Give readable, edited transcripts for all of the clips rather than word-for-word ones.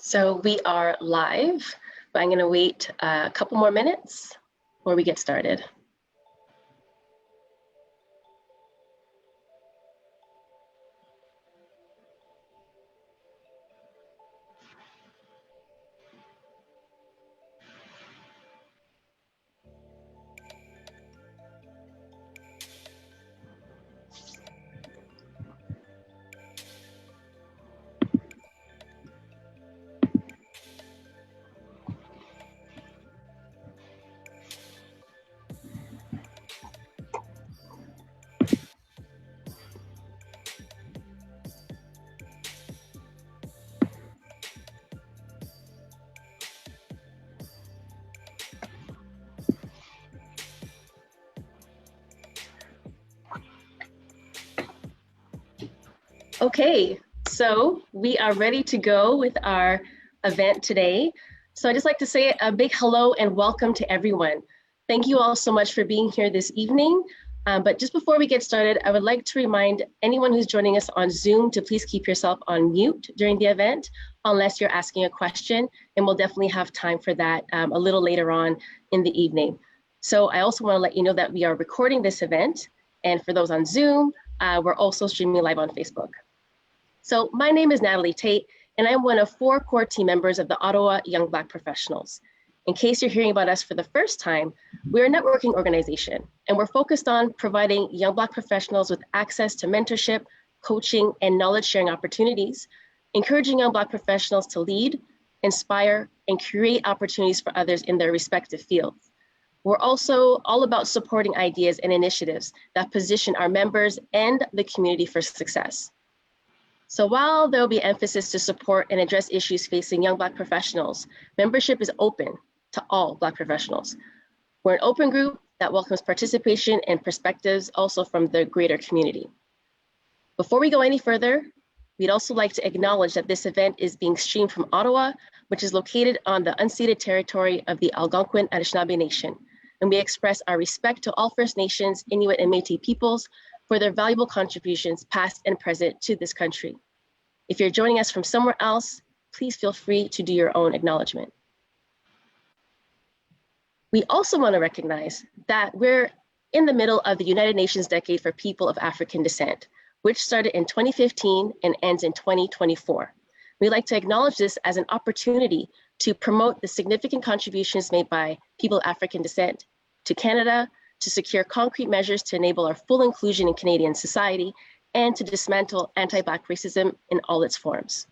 So we are live, but I'm going to wait a couple more minutes before we get started. Okay, so we are ready to go with our event today. So I'd just like to say a big hello and welcome to everyone. Thank you all so much for being here this evening. But just before we get started, I would like to remind anyone who's joining us on Zoom to please keep yourself on mute during the event, unless you're asking a question, and we'll definitely have time for that a little later on in the evening. So I also want to let you know that we are recording this event, and for those on Zoom, we're also streaming live on Facebook. So my name is Natalie Tate, and I'm one of 4 core team members of the Ottawa Young Black Professionals. In case you're hearing about us for the first time, we're a networking organization, and we're focused on providing young Black professionals with access to mentorship, coaching, and knowledge sharing opportunities, encouraging young Black professionals to lead, inspire, and create opportunities for others in their respective fields. We're also all about supporting ideas and initiatives that position our members and the community for success. So while there will be emphasis to support and address issues facing young Black professionals, membership is open to all Black professionals. We're an open group that welcomes participation and perspectives also from the greater community. Before we go any further, we'd also like to acknowledge that this event is being streamed from Ottawa, which is located on the unceded territory of the Algonquin Anishinaabe Nation. And we express our respect to all First Nations, Inuit, and Métis peoples for their valuable contributions, past and present, to this country. If you're joining us from somewhere else, please feel free to do your own acknowledgement. We also want to recognize that we're in the middle of the United Nations Decade for People of African Descent, which started in 2015 and ends in 2024. We'd like to acknowledge this as an opportunity to promote the significant contributions made by people of African descent to Canada, to secure concrete measures to enable our full inclusion in Canadian society, and to dismantle anti-Black racism in all its forms.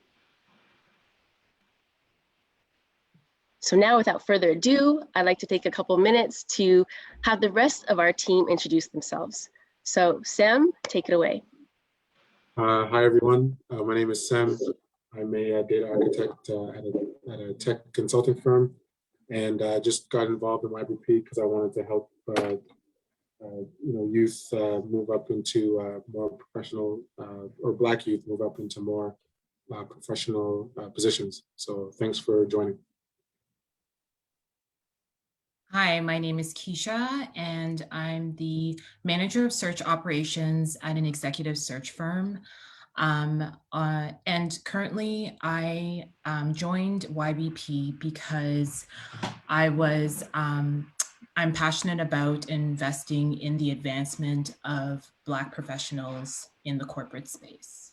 So now, without further ado, I'd like to take a couple minutes to have the rest of our team introduce themselves. So Sam, take it away. Hi, everyone. My name is Sam. I'm a data architect at a tech consulting firm, and just got involved in YBP because I wanted to help youth move up into more professional, or Black youth move up into more professional positions. So thanks for joining. Hi, my name is Keisha, and I'm the manager of search operations at an executive search firm. And currently I joined YBP because I'm passionate about investing in the advancement of Black professionals in the corporate space.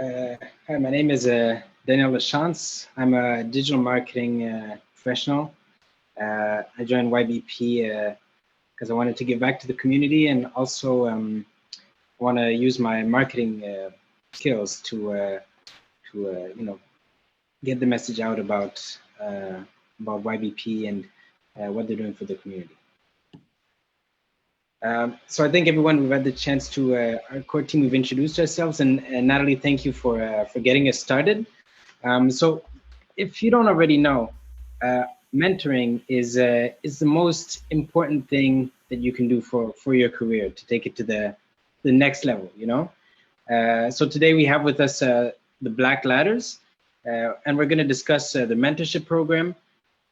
Hi, my name is Daniel Lachance. I'm a digital marketing professional. I joined YBP because I wanted to give back to the community, and also want to use my marketing skills to get the message out about YBP and what they're doing for the community. So I think everyone, we've had the chance to, our core team, we've introduced ourselves, and Natalie, thank you for getting us started. So if you don't already know, mentoring is the most important thing that you can do for your career to take it to the next level, you know? So today we have with us the Black Ladders, and we're gonna discuss the mentorship program,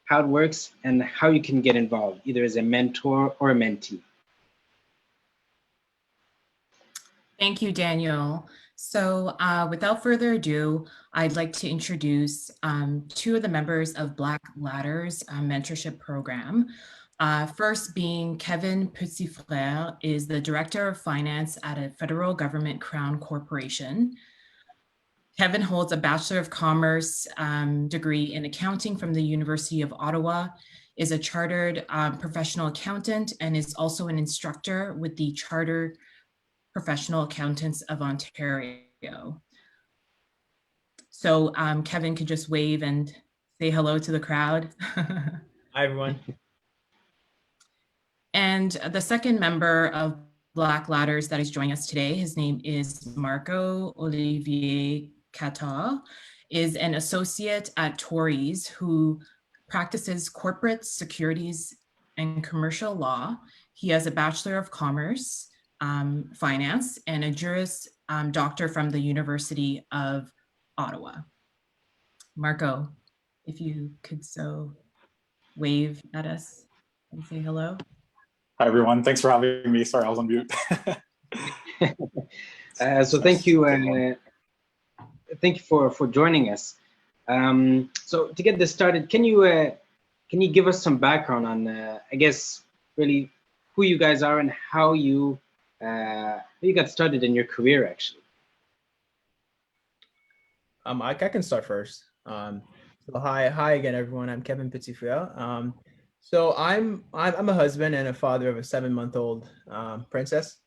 how it works, and how you can get involved, either as a mentor or a mentee. Thank you, Daniel. So without further ado, I'd like to introduce two of the members of Black Ladders mentorship program. First being Kevin Petitfrère is the Director of Finance at a federal government Crown Corporation. Kevin holds a Bachelor of Commerce degree in accounting from the University of Ottawa, is a chartered professional accountant, and is also an instructor with the Chartered Professional Accountants of Ontario. So Kevin could just wave and say hello to the crowd. Hi, everyone. And the second member of Black Ladders that is joining us today, his name is Marco Olivier Catar, is an associate at Torys who practices corporate securities and commercial law. He has a Bachelor of Commerce, Finance, and a Juris Doctor from the University of Ottawa. Marco, if you could so wave at us and say hello. Hi, everyone. Thanks for having me. Sorry, I was on mute. So thank you for joining us. So to get this started, can you give us some background on, I guess, really who you guys are and how you got started in your career, actually? I can start first. So hi again, everyone. I'm Kevin Petitfrère. So I'm a husband and a father of a 7-month-old princess.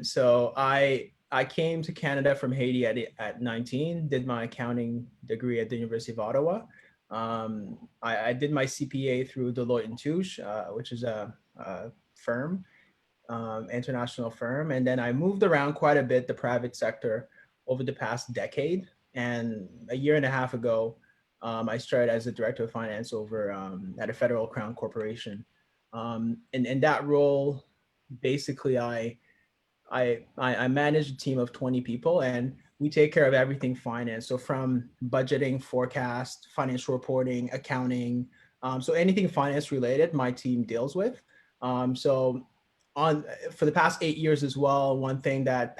So I came to Canada from Haiti at 19, did my accounting degree at the University of Ottawa. I did my CPA through Deloitte & Touche, which is a firm, international firm. And then I moved around quite a bit, the private sector, over the past decade. And a year and a half ago, I started as a director of finance over at a federal Crown Corporation. And in that role, basically, I manage a team of 20 people, and we take care of everything finance. So from budgeting, forecast, financial reporting, accounting, so anything finance related, my team deals with. For the past 8 years as well, one thing that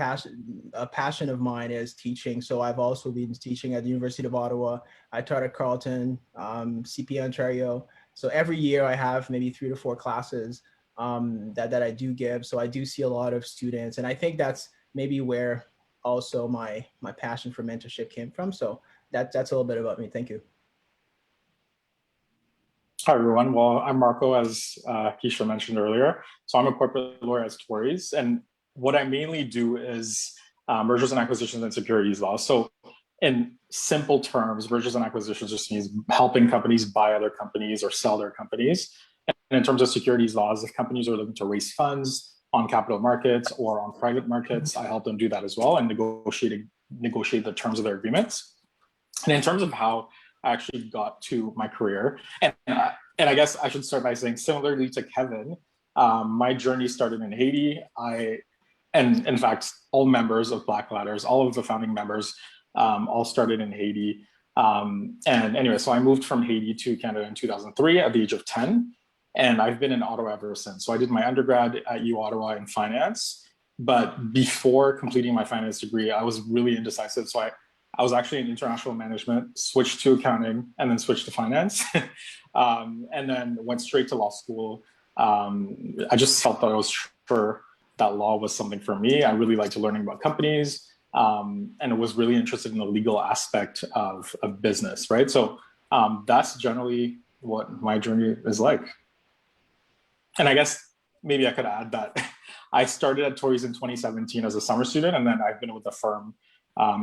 a passion of mine is teaching. So I've also been teaching at the University of Ottawa. I taught at Carleton, CP Ontario. So every year I have maybe 3 to 4 classes that I do give. So I do see a lot of students, and I think that's maybe where also my passion for mentorship came from. So that's a little bit about me. Thank you. Hi, everyone. Well, I'm Marco, as Keisha mentioned earlier. So I'm a corporate lawyer at Torys, and what I mainly do is mergers and acquisitions and securities law. So in simple terms, mergers and acquisitions just means helping companies buy other companies or sell their companies. And in terms of securities laws, if companies are looking to raise funds on capital markets or on private markets, I help them do that as well and negotiate the terms of their agreements. And in terms of how I actually got to my career, and I guess I should start by saying, similarly to Kevin, my journey started in Haiti. And in fact, all members of Black Ladders, all of the founding members, all started in Haiti. And anyway, so I moved from Haiti to Canada in 2003 at the age of 10. And I've been in Ottawa ever since. So I did my undergrad at U Ottawa in finance. But before completing my finance degree, I was really indecisive. So I was actually in international management, switched to accounting, and then switched to finance. And then went straight to law school. I just felt that I was sure that law was something for me. I really liked learning about companies, and was really interested in the legal aspect of business, right? So that's generally what my journey is like. And I guess maybe I could add that I started at Torrey's in 2017 as a summer student, and then I've been with the firm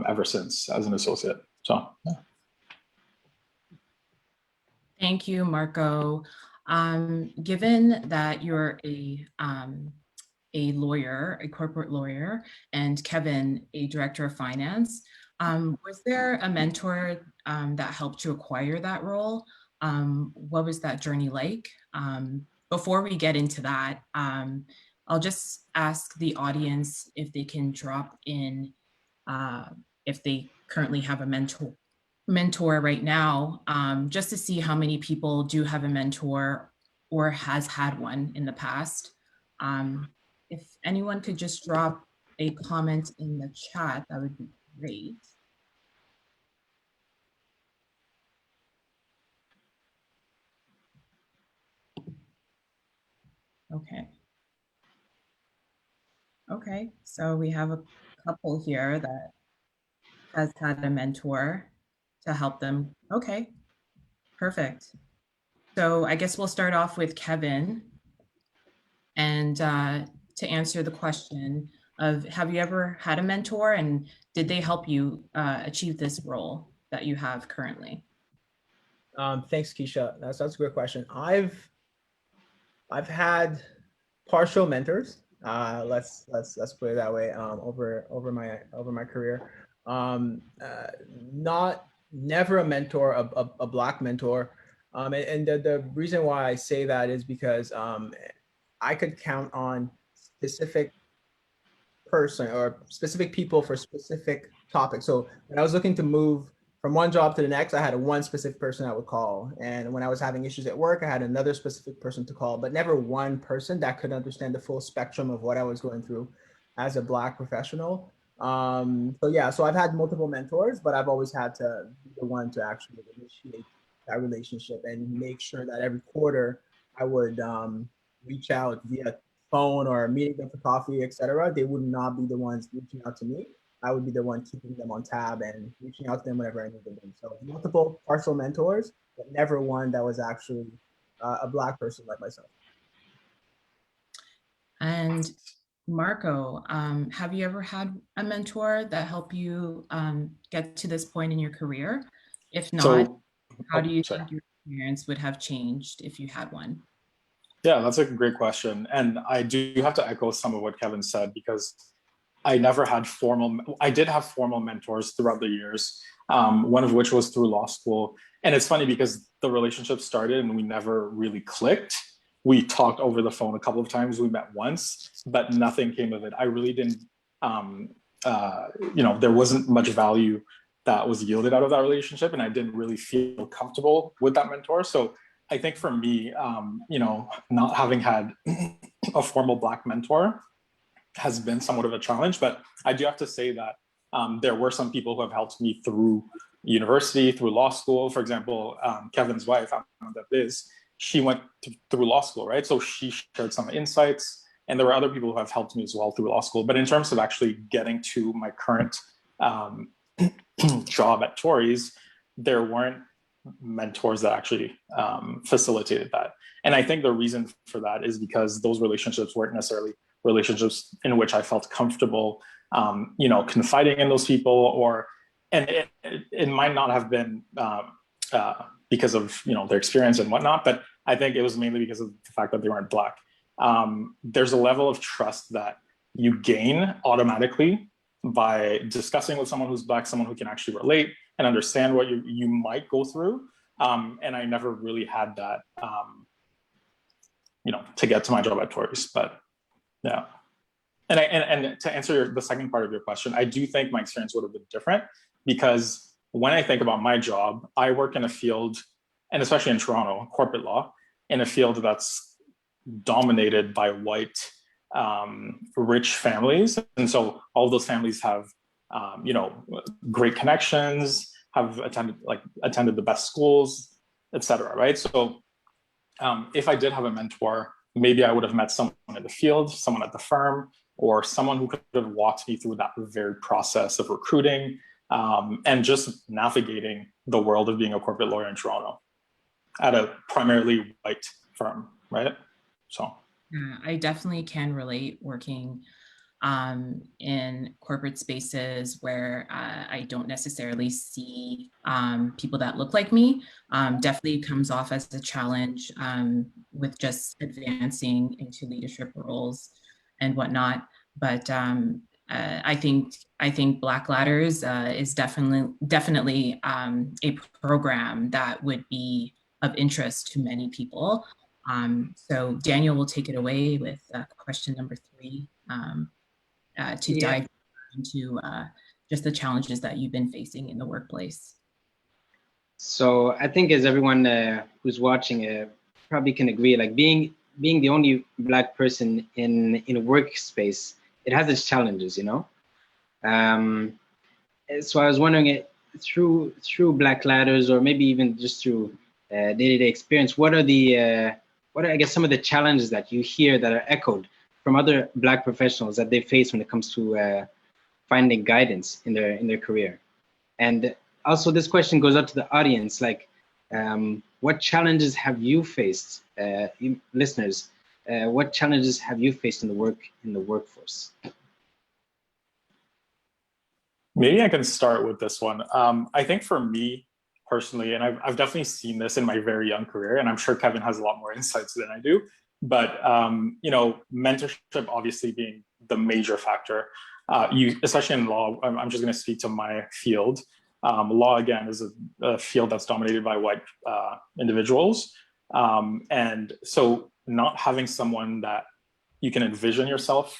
ever since as an associate. So, yeah. Thank you, Marco. Given that you're a lawyer, a corporate lawyer, and Kevin, a director of finance, was there a mentor that helped you acquire that role? What was that journey like? Before we get into that, I'll just ask the audience if they can drop in, if they currently have a mentor right now, just to see how many people do have a mentor or has had one in the past. If anyone could just drop a comment in the chat, that would be great. Okay. Okay, so we have a couple here that has had a mentor to help them. Okay, perfect. So I guess we'll start off with Kevin. And to answer the question of, have you ever had a mentor, and did they help you achieve this role that you have currently? Thanks, Keisha. That's a great question. I've had partial mentors. Let's put it that way. Over my career, never a mentor, a Black mentor. And the reason why I say that is because I could count on specific person or specific people for specific topics. So when I was looking to move from one job to the next, I had one specific person I would call. And when I was having issues at work, I had another specific person to call, but never one person that could understand the full spectrum of what I was going through as a Black professional. So I've had multiple mentors, but I've always had to be the one to actually initiate that relationship and make sure that every quarter I would reach out via phone or meeting them for coffee, etc. They would not be the ones reaching out to me. I would be the one keeping them on tab and reaching out to them whenever I needed them. So multiple partial mentors, but never one that was actually a Black person like myself. And Marco, have you ever had a mentor that helped you get to this point in your career? If not, how do you think your experience would have changed if you had one? Yeah, that's a great question. And I do have to echo some of what Kevin said, because I never had I did have formal mentors throughout the years, one of which was through law school. And it's funny because the relationship started and we never really clicked. We talked over the phone a couple of times, we met once, but nothing came of it. I really didn't, there wasn't much value that was yielded out of that relationship, and I didn't really feel comfortable with that mentor. So I think for me, not having had a formal Black mentor has been somewhat of a challenge, but I do have to say that there were some people who have helped me through university, through law school. For example, Kevin's wife, Liz, she went through law school, right? So she shared some insights, and there were other people who have helped me as well through law school. But in terms of actually getting to my current job at Torrey's, there weren't mentors that actually facilitated that. And I think the reason for that is because those relationships weren't necessarily relationships in which I felt comfortable, confiding in those people, and it might not have been because of their experience and whatnot, but I think it was mainly because of the fact that they weren't Black. There's a level of trust that you gain automatically by discussing with someone who's Black, someone who can actually relate and understand what you might go through. And I never really had that, to get to my job at Torrey's, but yeah. And to answer the second part of your question, I do think my experience would have been different, because when I think about my job, I work in a field, and especially in Toronto, corporate law, in a field that's dominated by white, rich families. And so all of those families have, great connections, have attended the best schools, etc. Right? So if I did have a mentor, maybe I would have met someone in the field, someone at the firm, or someone who could have walked me through that very process of recruiting and just navigating the world of being a corporate lawyer in Toronto at a primarily white firm, right? So, Yeah, I definitely can relate working in corporate spaces where I don't necessarily see people that look like me. Definitely comes off as a challenge with just advancing into leadership roles and whatnot. But I think Black Ladders is definitely a program that would be of interest to many people. So Daniel will take it away with question number 3 to Yeah. dive into just the challenges that you've been facing in the workplace. So I think as everyone who's watching probably can agree, like being the only Black person in a workspace, it has its challenges, you know. So I was wondering, through Black Ladders, or maybe even just through day-to-day experience, what are I guess some of the challenges that you hear that are echoed from other Black professionals that they face when it comes to finding guidance in their career? And also, this question goes out to the audience, like, what challenges have you faced, you listeners? What challenges have you faced in the workforce? Maybe I can start with this one. I think for me personally, and I've definitely seen this in my very young career, and I'm sure Kevin has a lot more insights than I do, but mentorship obviously being the major factor. Especially in law, I'm just going to speak to my field. Law, again, is a field that's dominated by white individuals. And so not having someone that you can envision yourself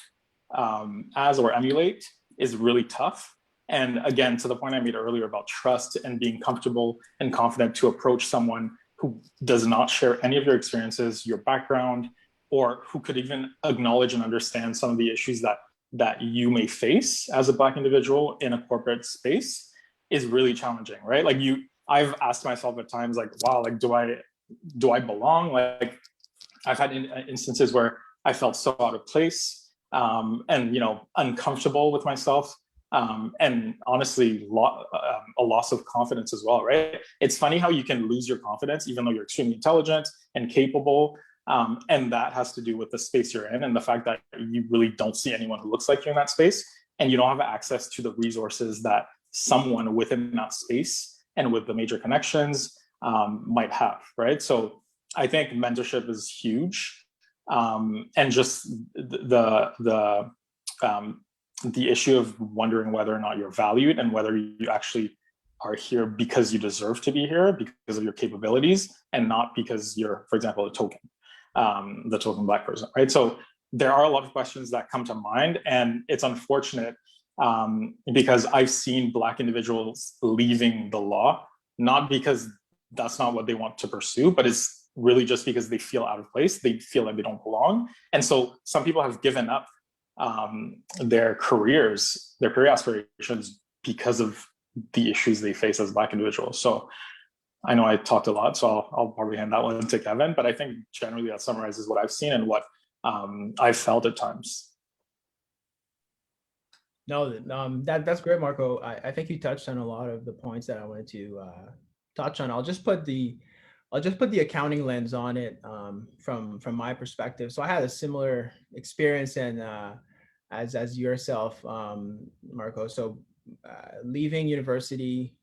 as or emulate is really tough. And again, to the point I made earlier about trust and being comfortable and confident to approach someone who does not share any of your experiences, your background, or who could even acknowledge and understand some of the issues that you may face as a Black individual in a corporate space is really challenging, right? Like I've asked myself at times, like, wow, like, do I belong? Like, I've had instances where I felt so out of place and uncomfortable with myself. And honestly, a loss of confidence as well, right? It's funny how you can lose your confidence even though you're extremely intelligent and capable. And that has to do with the space you're in and the fact that you really don't see anyone who looks like you in that space, and you don't have access to the resources that someone within that space and with the major connections might have, right? So I think mentorship is huge, and just the issue of wondering whether or not you're valued and whether you actually are here because you deserve to be here because of your capabilities and not because you're, for example, the token Black person, right? So there are a lot of questions that come to mind, and it's unfortunate because I've seen Black individuals leaving the law, not because that's not what they want to pursue, but it's really just because they feel out of place. They feel like they don't belong. And so some people have given up their career aspirations because of the issues they face as Black individuals. So I know I talked a lot, so I'll probably hand that one to Kevin, but I think generally that summarizes what I've seen and what I've felt at times. No, that's great, Marco. I think you touched on a lot of the points that I wanted to touch on. I'll just put the accounting lens on it from my perspective. So I had a similar experience and as yourself, Marco. So leaving university,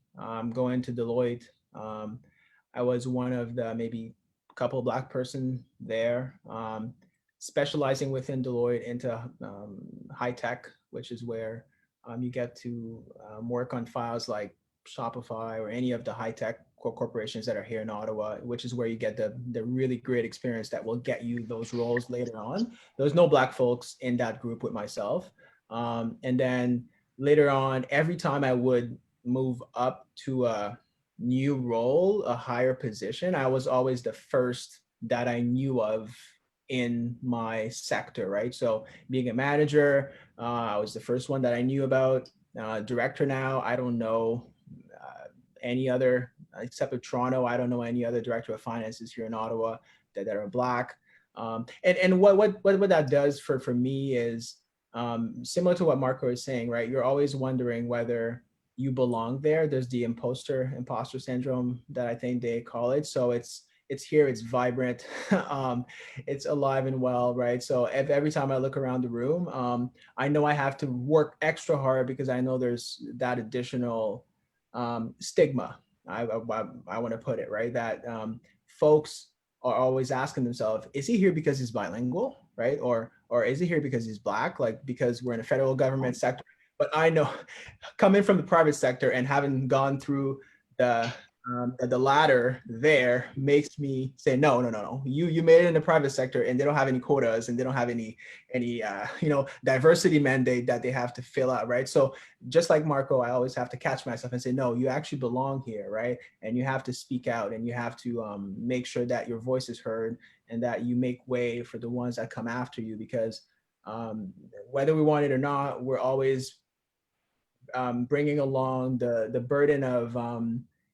going to Deloitte, I was one of the maybe couple Black person there, specializing within Deloitte into high tech, which is where you get to work on files like Shopify or any of the high tech corporations that are here in Ottawa, which is where you get the really great experience that will get you those roles later on. There was no Black folks in that group with myself. And then later on, every time I would move up to a new role, a higher position, I was always the first that I knew of in my sector, right? So being a manager, I was the first one that I knew about. Director now, I don't know any other, except for Toronto, I don't know any other director of finances here in Ottawa that are Black. And what that does for me is similar to what Marco is saying, right? You're always wondering whether you belong there. There's the imposter syndrome that I think they call it. So it's it's here, it's vibrant, it's alive and well, right? So every time I look around the room, I know I have to work extra hard because I know there's that additional stigma, I want to put it, right? That folks are always asking themselves, is he here because he's bilingual, right? Or is he here because he's Black? Like, because we're in a federal government sector. But I know, coming from the private sector and having gone through the ladder there, makes me say, no. You made it in the private sector, and they don't have any quotas, and they don't have any diversity mandate that they have to fill out, right? So just like Marco, I always have to catch myself and say, no, you actually belong here, right? And you have to speak out, and you have to make sure that your voice is heard, and that you make way for the ones that come after you, because whether we want it or not, we're always bringing along the burden of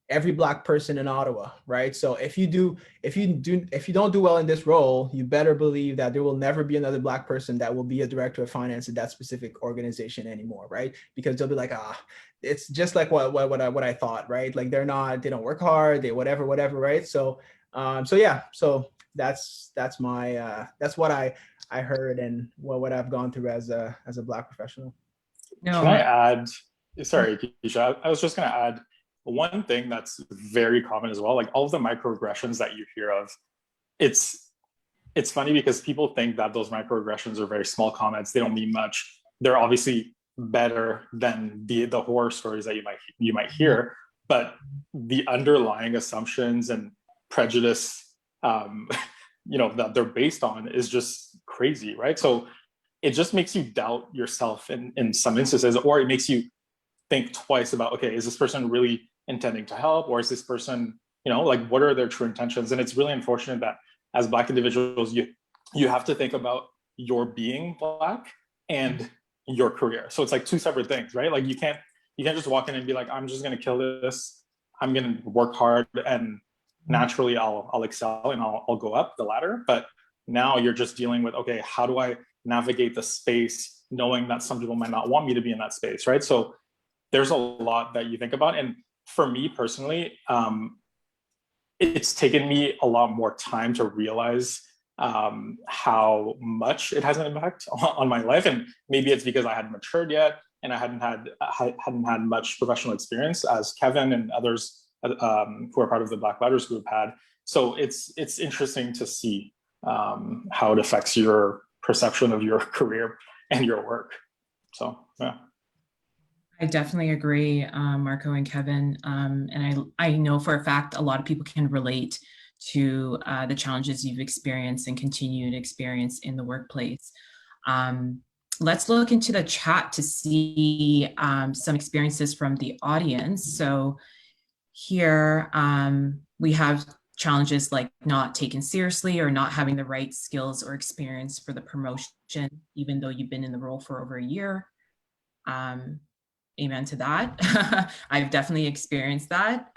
every Black person in Ottawa, right? So if you don't do well in this role, you better believe that there will never be another Black person that will be a director of finance at that specific organization anymore, right? Because they'll be like, it's just like what I thought, right? Like they don't work hard, they whatever, right? So that's what I heard, and what I've gone through as a Black professional. No, Can I add, sorry, Keisha, I was just going to add one thing that's very common as well, like all of the microaggressions that you hear of. It's funny because people think that those microaggressions are very small comments. They don't mean much. They're obviously better than the horror stories that you might hear, but the underlying assumptions and prejudice, that they're based on is just crazy, right? So it just makes you doubt yourself in some instances, or it makes you think twice about, okay, is this person really intending to help, or is this person, what are their true intentions? And it's really unfortunate that as Black individuals, you have to think about your being Black and your career. So it's like two separate things, right? Like you can't just walk in and be like, I'm just going to kill this. I'm going to work hard, and naturally I'll excel and I'll go up the ladder. But now you're just dealing with, okay, how do I navigate the space, knowing that some people might not want me to be in that space, right? So there's a lot that you think about. And for me personally, it's taken me a lot more time to realize how much it has an impact on my life. And maybe it's because I hadn't matured yet, and I hadn't had much professional experience as Kevin and others who are part of the Black Ladders group had. So it's interesting to see how it affects your perception of your career and your work. So, yeah. I definitely agree, Marco and Kevin. And I know for a fact a lot of people can relate to the challenges you've experienced and continue to experience in the workplace. Let's look into the chat to see some experiences from the audience. So here we have challenges like not taken seriously or not having the right skills or experience for the promotion, even though you've been in the role for over a year. Amen to that. I've definitely experienced that.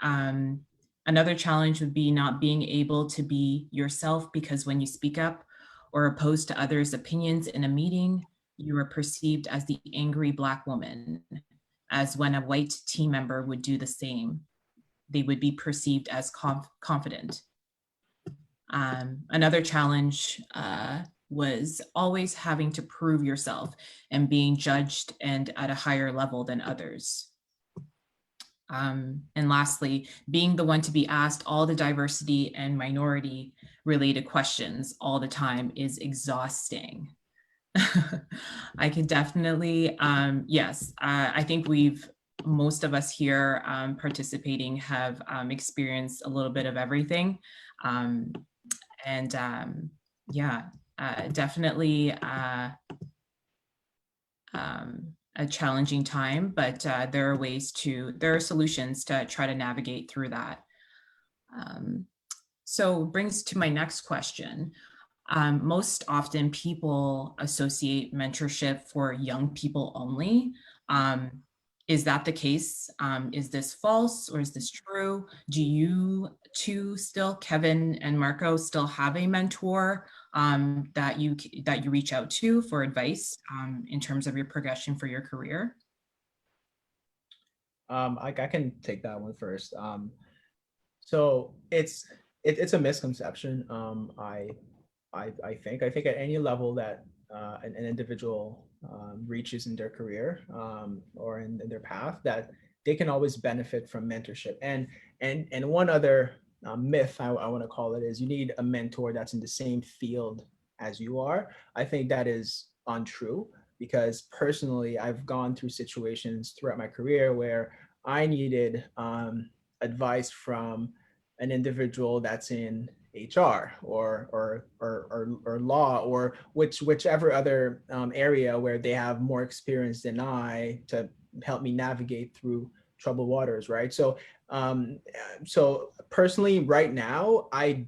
Another challenge would be not being able to be yourself, because when you speak up or oppose to others' opinions in a meeting, you are perceived as the angry Black woman, as when a white team member would do the same. They would be perceived as confident. Another challenge was always having to prove yourself and being judged and at a higher level than others. And lastly, being the one to be asked all the diversity and minority related questions all the time is exhausting. I can definitely, yes, I think most of us here participating have experienced a little bit of everything. Yeah, definitely a challenging time, but there are solutions to try to navigate through that. So brings to my next question. Most often people associate mentorship for young people only. Is that the case? Is this false, or is this true? Do you two still, Kevin and Marco, still have a mentor that you reach out to for advice in terms of your progression for your career? I can take that one first. So it's it's a misconception. I think at any level that an individual reaches in their career or in their path, that they can always benefit from mentorship. And one other myth I want to call it is you need a mentor that's in the same field as you are. I think that is untrue, because personally I've gone through situations throughout my career where I needed advice from an individual that's in HR or law or whichever other area where they have more experience than I to help me navigate through troubled waters, right? So personally, right now, I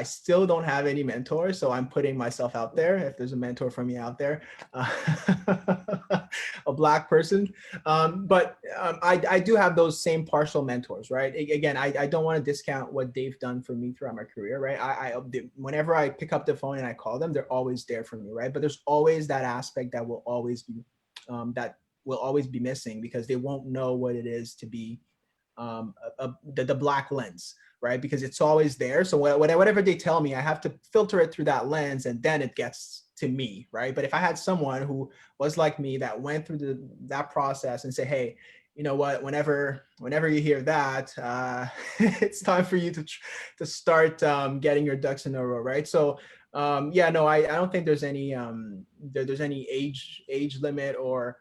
still don't have any mentors. So I'm putting myself out there. If there's a mentor for me out there, a Black person. I do have those same partial mentors, right? Again, I don't want to discount what they've done for me throughout my career, right? Whenever I pick up the phone and I call them, they're always there for me, right? But there's always that aspect that will always be missing, because they won't know what it is to be the Black lens, right? Because it's always there. So whatever they tell me, I have to filter it through that lens, and then it gets to me, right? But if I had someone who was like me, that went through that process and say, hey, you know what, whenever you hear that, it's time for you to start getting your ducks in a row, right? So yeah, no, I don't think there's any age limit, or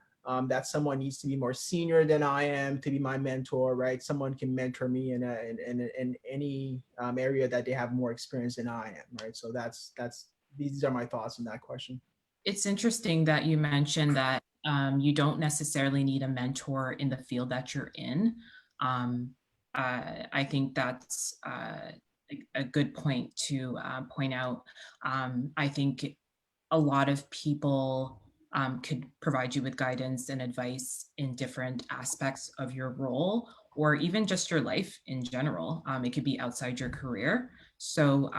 that someone needs to be more senior than I am to be my mentor, right? Someone can mentor me in any area that they have more experience than I am, right? So these are my thoughts on that question. It's interesting that you mentioned that you don't necessarily need a mentor in the field that you're in. I think that's a good point to point out. I think a lot of people could provide you with guidance and advice in different aspects of your role, or even just your life in general. It could be outside your career. So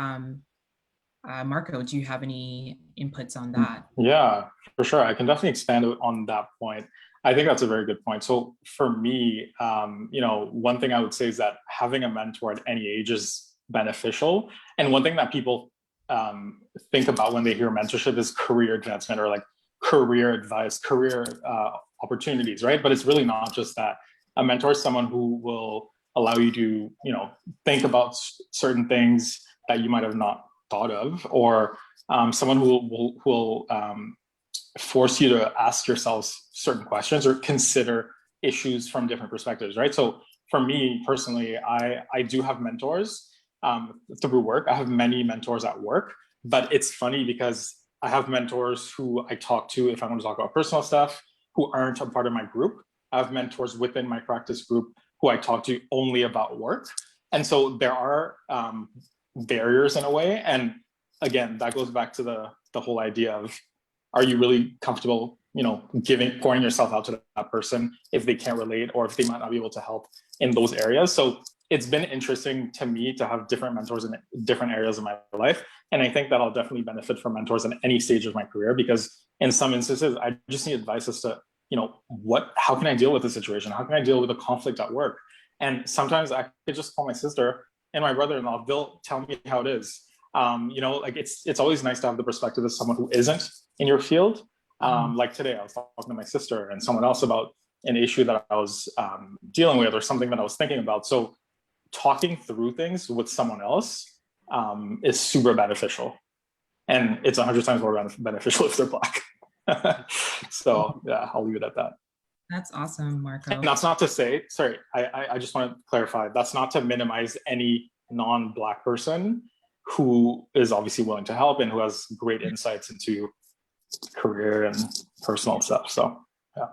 Marco, do you have any inputs on that? Yeah, for sure. I can definitely expand on that point. I think that's a very good point. So for me, one thing I would say is that having a mentor at any age is beneficial. And one thing that people think about when they hear mentorship is career advancement, or like career advice, career opportunities, right? But it's really not just that. A mentor is someone who will allow you to, think about certain things that you might have not thought of, or someone who will force you to ask yourselves certain questions or consider issues from different perspectives, right? So for me personally, I do have mentors through work. I have many mentors at work, but it's funny because I have mentors who I talk to if I want to talk about personal stuff, who aren't a part of my group. I have mentors within my practice group who I talk to only about work. And so there are barriers in a way. And again, that goes back to the whole idea of, are you really comfortable, pouring yourself out to that person if they can't relate, or if they might not be able to help in those areas? So it's been interesting to me to have different mentors in different areas of my life. And I think that I'll definitely benefit from mentors in any stage of my career, because in some instances, I just need advice as to, how can I deal with the situation? How can I deal with a conflict at work? And sometimes I could just call my sister and my brother-in-law, they'll tell me how it is. It's always nice to have the perspective of someone who isn't in your field. Like today, I was talking to my sister and someone else about an issue that I was dealing with, or something that I was thinking about. So talking through things with someone else is super beneficial, and it's 100 times more beneficial if they're Black. So yeah, I'll leave it at that. That's awesome, Marco. And that's not to say, sorry, I just want to clarify, that's not to minimize any non-Black person who is obviously willing to help and who has great insights into career and personal stuff. So yeah.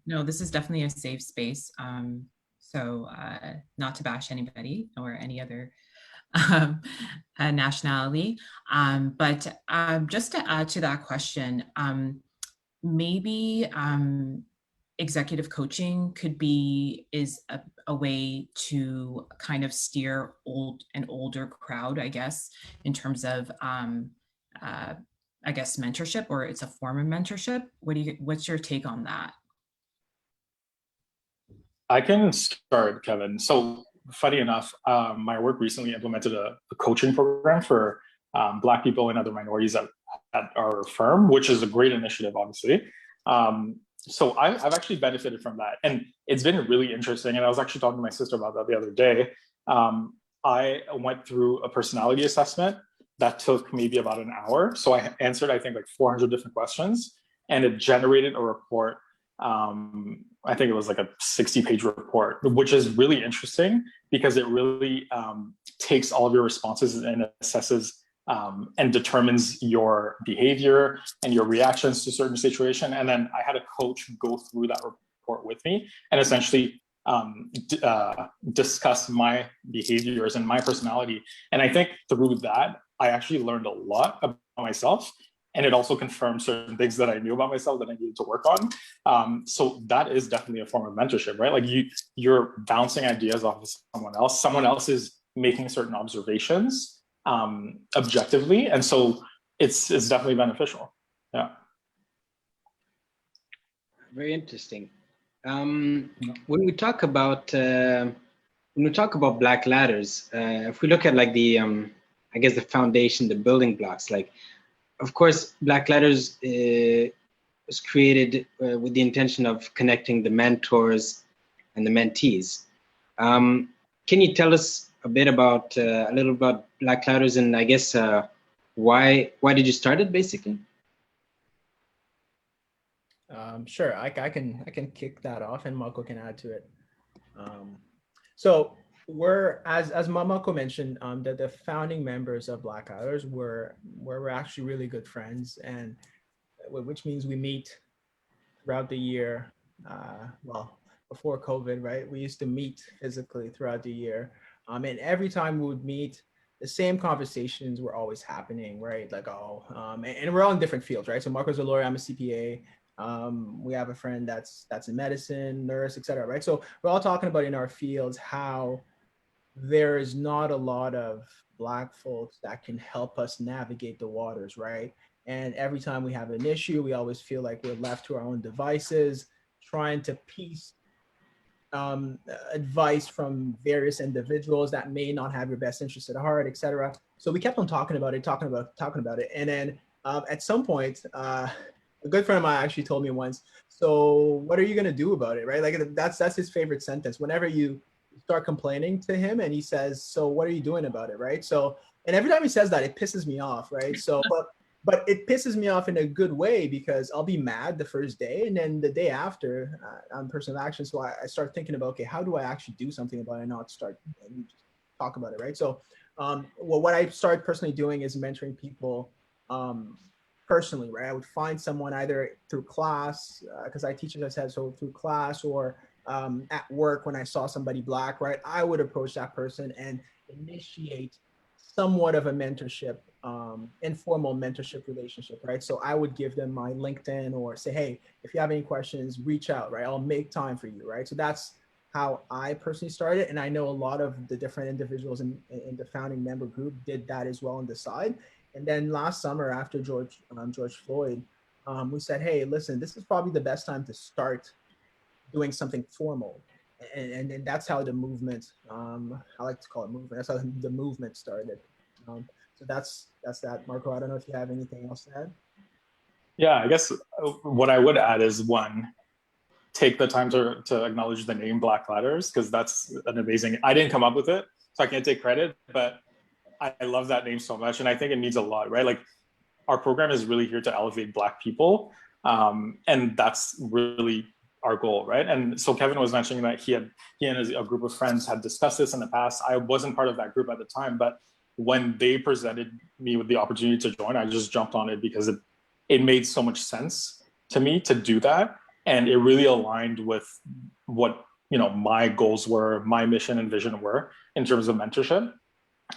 No, this is definitely a safe space. So not to bash anybody or any other nationality, but just to add to that question, maybe executive coaching is a way to kind of steer an older crowd, I guess, in terms of I guess mentorship, or it's a form of mentorship. What's your take on that? I can start, Kevin. So funny enough, my work recently implemented a coaching program for Black people and other minorities at our firm, which is a great initiative, obviously. So I've actually benefited from that. And it's been really interesting. And I was actually talking to my sister about that the other day. I went through a personality assessment that took maybe about an hour. So I answered, I think, like 400 different questions, and it generated a report. I think it was like a 60-page report, which is really interesting because it really takes all of your responses and assesses and determines your behavior and your reactions to certain situation. And then I had a coach go through that report with me and essentially discuss my behaviors and my personality. And I think through that, I actually learned a lot about myself. And it also confirmed certain things that I knew about myself that I needed to work on. So that is definitely a form of mentorship, right? Like you're bouncing ideas off of someone else. Someone else is making certain observations objectively. And so it's definitely beneficial. Yeah. Very interesting. When we talk about Black Ladders, if we look at like the I guess the foundation, the building blocks, like of course Black Ladders was created with the intention of connecting the mentors and the mentees. Can you tell us a bit about a little about Black Ladders, and I guess why did you start it basically? Sure, I can kick that off, and Marco can add to it. So we're, as Marco mentioned, that the founding members of Black Ladders we're actually really good friends, and which means we meet throughout the year. Well, before COVID, right? We used to meet physically throughout the year, and every time we would meet, the same conversations were always happening, right? Like, and we're all in different fields, right? So Marco's a lawyer, I'm a CPA. We have a friend that's in medicine, nurse, etc. Right? So we're all talking about in our fields how there is not a lot of Black folks that can help us navigate the waters, right? And every time we have an issue, we always feel like we're left to our own devices, trying to piece advice from various individuals that may not have your best interest at heart, etc. So we kept on talking about it. And then at some point, a good friend of mine actually told me once, so what are you gonna do about it, right? Like that's his favorite sentence. Whenever you start complaining to him and he says, so what are you doing about it, right? So, and every time he says that, it pisses me off, right? So, but it pisses me off in a good way because I'll be mad the first day, and then the day after on personal action. So I start thinking about, okay, how do I actually do something about it, not start and just talk about it, right? So, well, what I started personally doing is mentoring people personally, right? I would find someone either through class, because I teach, as I said, so through class, or at work when I saw somebody Black, right? I would approach that person and initiate somewhat of a mentorship, informal mentorship relationship, right? So I would give them my LinkedIn or say, hey, if you have any questions, reach out, right? I'll make time for you, right? So that's how I personally started. And I know a lot of the different individuals in the founding member group did that as well on the side. And then last summer after George Floyd, we said, hey, listen, this is probably the best time to start doing something formal. And that's how the movement, I like to call it movement, that's how the movement started. So that's that. Marco, I don't know if you have anything else to add. Yeah, I guess what I would add is, one, take the time to acknowledge the name Black Ladders, because that's an amazing, I didn't come up with it, so I can't take credit, but I love that name so much. And I think it means a lot, right? Like our program is really here to elevate Black people. And that's really our goal, right? And so Kevin was mentioning that he and a group of friends had discussed this in the past. I wasn't part of that group at the time, but when they presented me with the opportunity to join, I just jumped on it because it made so much sense to me to do that. And it really aligned with what, my goals were, my mission and vision were in terms of mentorship.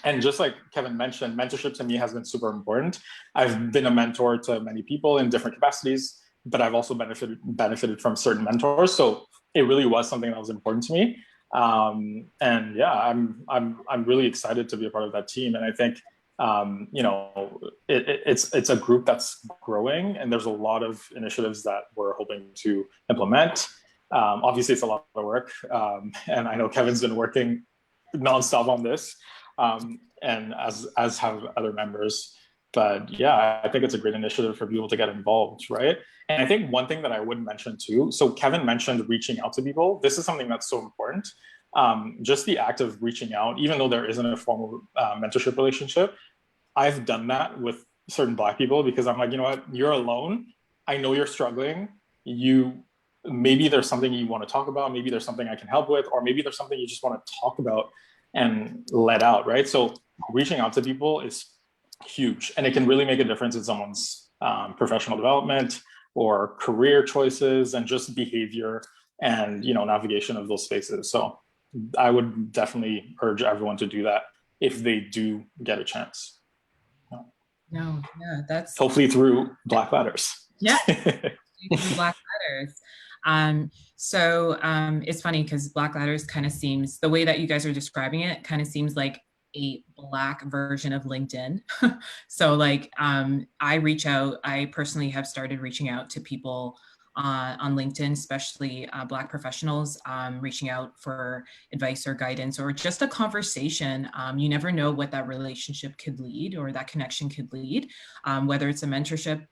And just like Kevin mentioned, mentorship to me has been super important. I've been a mentor to many people in different capacities, but I've also benefited from certain mentors. So it really was something that was important to me. And yeah, I'm really excited to be a part of that team. And I think, it's a group that's growing, and there's a lot of initiatives that we're hoping to implement. Obviously, it's a lot of work. And I know Kevin's been working nonstop on this, and as have other members. But yeah, I think it's a great initiative for people to get involved, right? And I think one thing that I would mention too, so Kevin mentioned reaching out to people. This is something that's so important. Just the act of reaching out, even though there isn't a formal mentorship relationship, I've done that with certain Black people because I'm like, you know what, you're alone. I know you're struggling. Maybe there's something you want to talk about. Maybe there's something I can help with, or maybe there's something you just want to talk about and let out, right? So reaching out to people is huge, and it can really make a difference in someone's professional development or career choices and just behavior and navigation of those spaces. So I would definitely urge everyone to do that if they do get a chance. No, yeah, that's hopefully through Black Ladders. Yeah, through Black Ladders. It's funny because Black Ladders kind of seems, the way that you guys are describing it kind of seems like a Black version of LinkedIn. So like I personally have started reaching out to people on LinkedIn, especially Black professionals, reaching out for advice or guidance or just a conversation. You never know what that relationship could lead or that connection could lead, whether it's a mentorship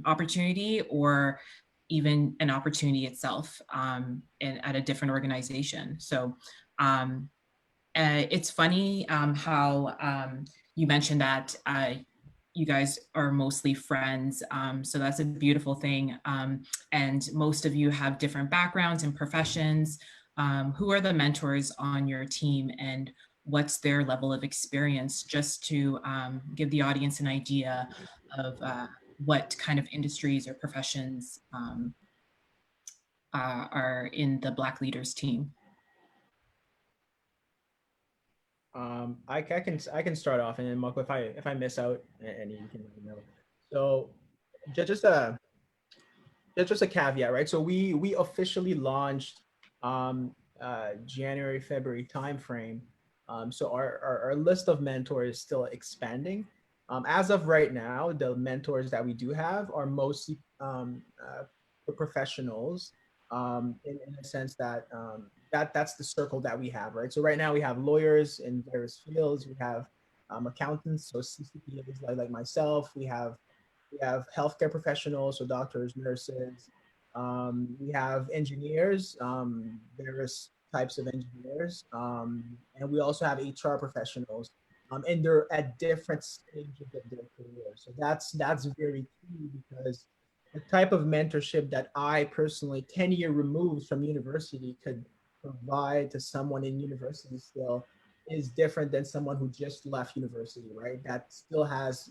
opportunity or even an opportunity itself at a different organization. So it's funny how you mentioned that you guys are mostly friends. So that's a beautiful thing. And most of you have different backgrounds and professions. Who are the mentors on your team and what's their level of experience, just to give the audience an idea of what kind of industries or professions are in the Black Leaders team? I can start off, and then Marco, if I miss out, and you can let me know. So just a caveat, right? So we officially launched January, February timeframe. So our list of mentors is still expanding. As of right now, the mentors that we do have are mostly professionals, in a sense that that's the circle that we have, right? So right now we have lawyers in various fields. We have accountants, so CCPAs like myself. We have healthcare professionals, so doctors, nurses. We have engineers, various types of engineers, and we also have HR professionals, and they're at different stages of their career. So that's very key, because the type of mentorship that I personally, 10-year removed from university, could provide to someone in university still is different than someone who just left university, right? That still has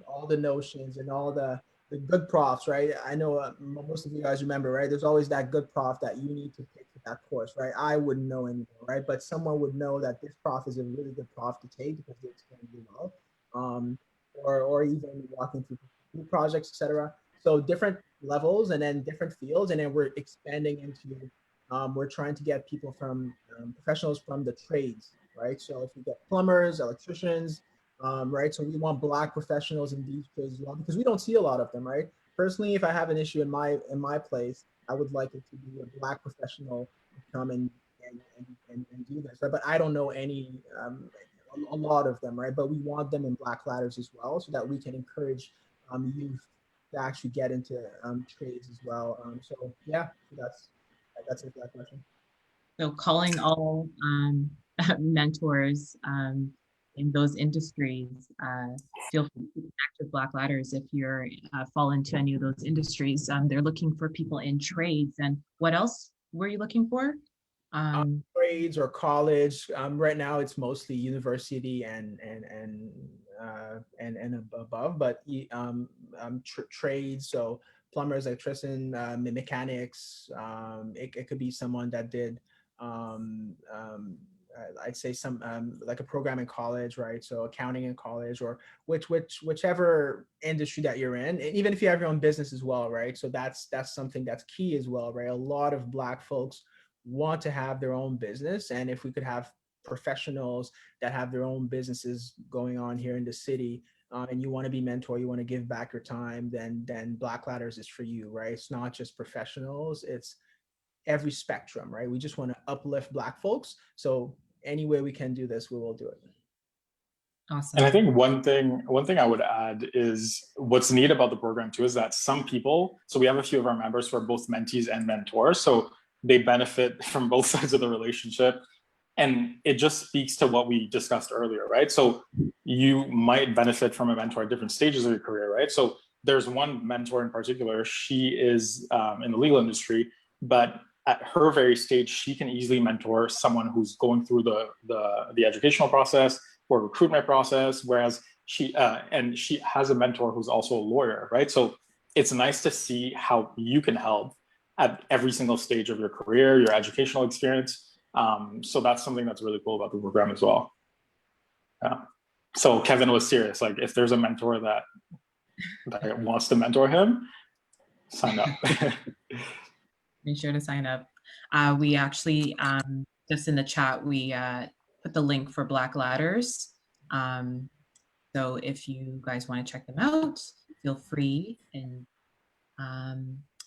all the notions and all the good profs, right? I know most of you guys remember, right? There's always that good prof that you need to take for that course, right? I wouldn't know anymore, right? But someone would know that this prof is a really good prof to take because they explain really well, or even walking through group projects, etc. So different levels and then different fields, and then we're expanding into. We're trying to get people from professionals from the trades, right? So if we get plumbers, electricians, right? So we want Black professionals in these trades as well, because we don't see a lot of them, right? Personally, if I have an issue in my place, I would like it to be a Black professional to come and do this, right? But I don't know any a lot of them, right? But we want them in Black Ladders as well, so that we can encourage youth to actually get into trades as well. So yeah, that's it for that question. So calling all mentors in those industries, feel free to connect with Black Ladders if you're fall into any of those industries. They're looking for people in trades. And what else were you looking for? Trades or college. Right now it's mostly university and above, but trades. So plumbers, electrician, mechanics. It could be someone that did I'd say some like a program in college, right? So accounting in college, or whichever industry that you're in, and even if you have your own business as well, right? So that's something that's key as well, right? A lot of Black folks want to have their own business, and if we could have professionals that have their own businesses going on here in the city, and you want to be mentor, you want to give back your time, then Black Ladders is for you, right? It's not just professionals, it's every spectrum, right? We just want to uplift Black folks. So any way we can do this, we will do it. Awesome. And I think one thing I would add is what's neat about the program too is that some people, so we have a few of our members who are both mentees and mentors, so they benefit from both sides of the relationship. And it just speaks to what we discussed earlier, right? So you might benefit from a mentor at different stages of your career, right? So there's one mentor in particular, she is in the legal industry, but at her very stage, she can easily mentor someone who's going through the educational process or recruitment process, whereas she has a mentor who's also a lawyer, right? So it's nice to see how you can help at every single stage of your career, your educational experience. So that's something that's really cool about the program as well. Yeah. So Kevin was serious. Like, if there's a mentor that wants to mentor him, sign up. Be sure to sign up. We actually, just in the chat, we put the link for Black Ladders. So if you guys want to check them out, feel free. And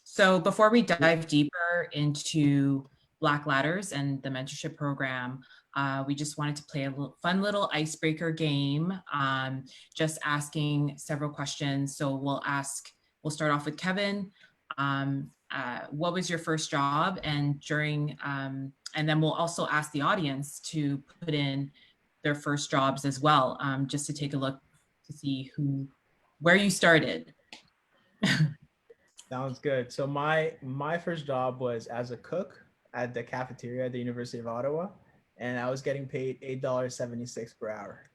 so before we dive deeper into Black Ladders and the mentorship program, we just wanted to play a fun little icebreaker game, just asking several questions. So we'll start off with Kevin. What was your first job? And and then we'll also ask the audience to put in their first jobs as well, just to take a look to see where you started. Sounds good. So my first job was as a cook at the cafeteria at the University of Ottawa, and I was getting paid $8.76 per hour.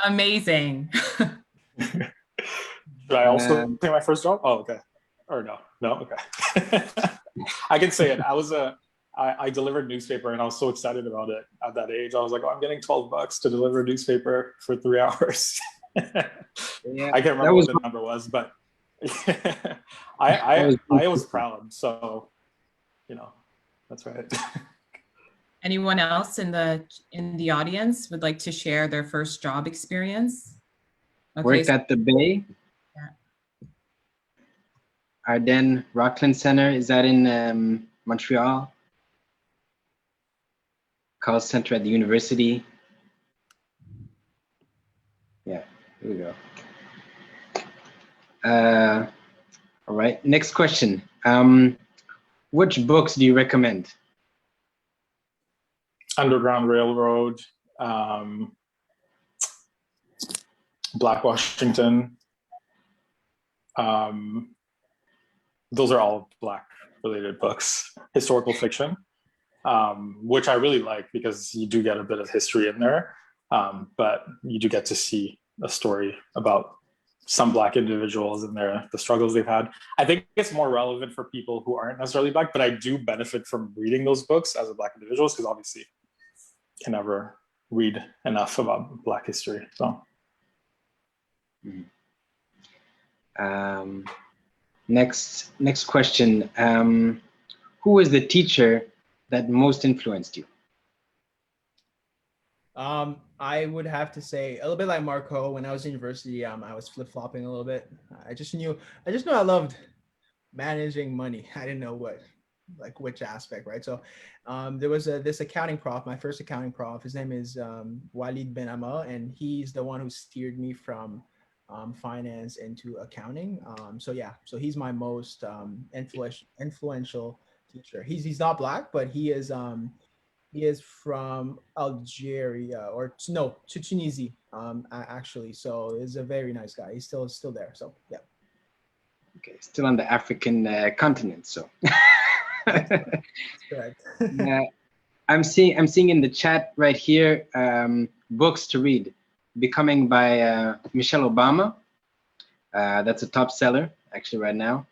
Amazing. Should I also say my first job? Oh, okay. Or no, okay. I can say it. I delivered newspaper, and I was so excited about it at that age. I was like, oh, I'm getting $12 to deliver a newspaper for 3 hours. Yeah, I can't remember what the number was, but I was proud. So, that's right. Anyone else in the audience would like to share their first job experience? Okay, worked at the Bay. Yeah. Ardennes Rockland Center, is that in Montreal? Call center at the university. Yeah, here we go. All right, next question. Which books do you recommend? Underground Railroad, Black Washington. Those are all Black related books, historical fiction, which I really like because you do get a bit of history in there, but you do get to see a story about some Black individuals and the struggles they've had. I think it's more relevant for people who aren't necessarily Black, but I do benefit from reading those books as a Black individual because obviously you can never read enough about Black history. So. Next question. Who was the teacher that most influenced you? I would have to say a little bit like Marco. When I was in university, I was flip-flopping a little bit. I just knew I loved managing money. I didn't know which aspect, right? So there was this accounting prof, my first accounting prof. His name is Walid Ben Amma, and he's the one who steered me from finance into accounting. So he's my most influential teacher. He's not Black, but he is from Algeria, to Tunisia, actually. So he's a very nice guy. He's still there. So yeah. Okay, still on the African continent. So. That's correct. I'm seeing in the chat right here books to read. Becoming by Michelle Obama. That's a top seller actually right now.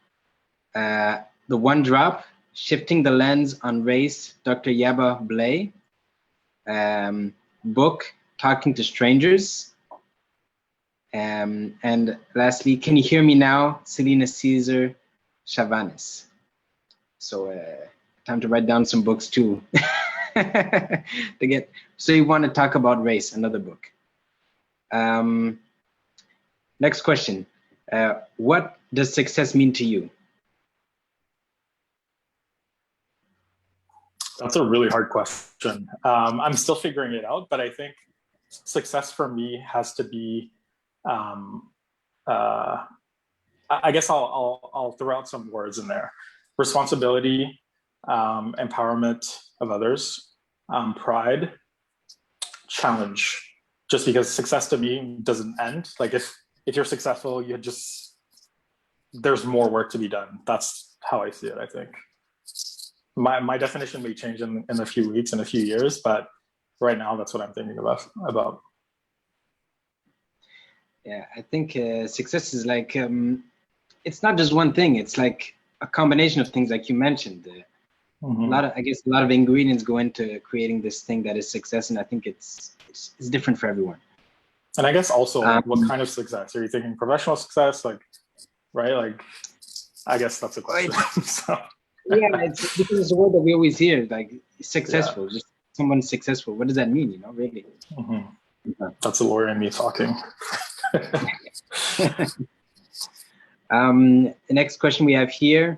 The One Drop, Shifting the Lens on Race, Dr. Yaba Blay. Book, Talking to Strangers. And lastly, Can You Hear Me Now? Selena Caesar Chavanes. So time to write down some books too. So you want to talk about race, another book. Next question. What does success mean to you? That's a really hard question. I'm still figuring it out, but I think success for me has to be, I guess I'll throw out some words in there: responsibility, empowerment of others, pride, challenge. Just because success to me doesn't end. Like if you're successful, there's more work to be done. That's how I see it, I think. My definition may change in a few weeks, in a few years, but right now that's what I'm thinking about. Yeah, I think success is like, it's not just one thing. It's like a combination of things, like you mentioned. A lot of ingredients go into creating this thing that is success, and I think it's different for everyone. And I guess also, what kind of success? Are you thinking professional success, right? Like, I guess that's a question. So. Yeah, it's because it's a word that we always hear, like successful. Just someone successful. What does that mean? Really. That's a lawyer in me talking. The next question we have here.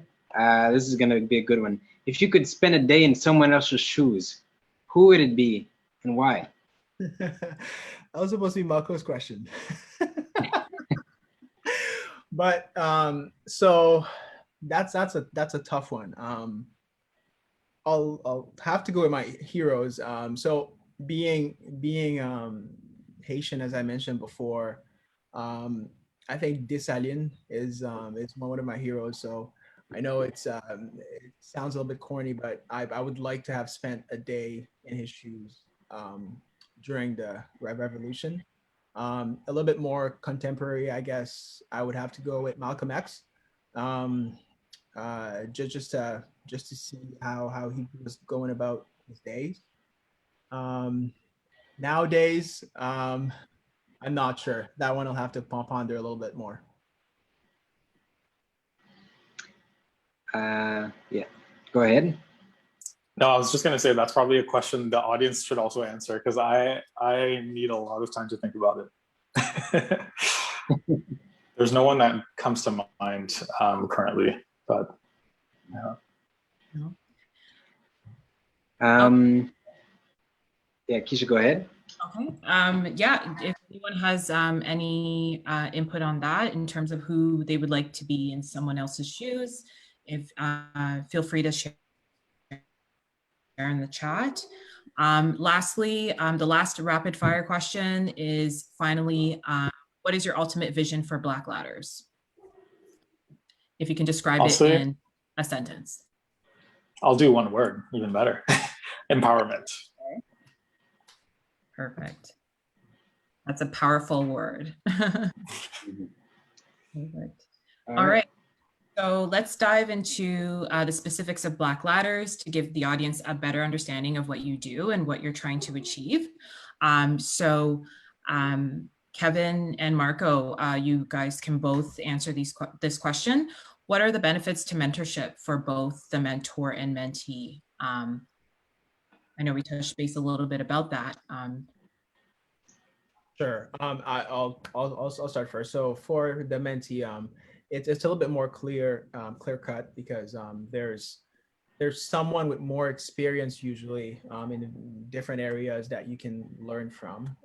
This is gonna be a good one. If you could spend a day in someone else's shoes, who would it be and why? That was supposed to be Marco's question. But so that's a tough one. I'll have to go with my heroes. So being Haitian, as I mentioned before, I think Dessalines is one of my heroes. So I know it sounds a little bit corny, but I would like to have spent a day in his shoes during the revolution. A little bit more contemporary, I guess I would have to go with Malcolm X. Just to see how he was going about his days. Nowadays, I'm not sure. That one I'll have to ponder a little bit more. Yeah, go ahead. No, I was just going to say that's probably a question the audience should also answer, because I need a lot of time to think about it. There's no one that comes to mind currently, but yeah. Yeah, Keisha, go ahead. Okay. Yeah, if anyone has any input on that in terms of who they would like to be in someone else's shoes, feel free to share in the chat. Lastly, the last rapid fire question is finally, what is your ultimate vision for Black Ladders? If you can describe it in a sentence. I'll do one word, even better. Empowerment. Okay. Perfect. That's a powerful word. Perfect. All right. So let's dive into the specifics of Black Ladders to give the audience a better understanding of what you do and what you're trying to achieve. Kevin and Marco, you guys can both answer this question. What are the benefits to mentorship for both the mentor and mentee? I know we touched base a little bit about that. Sure. I'll start first. So for the mentee, it's a little bit more clear cut because there's someone with more experience usually in different areas that you can learn from.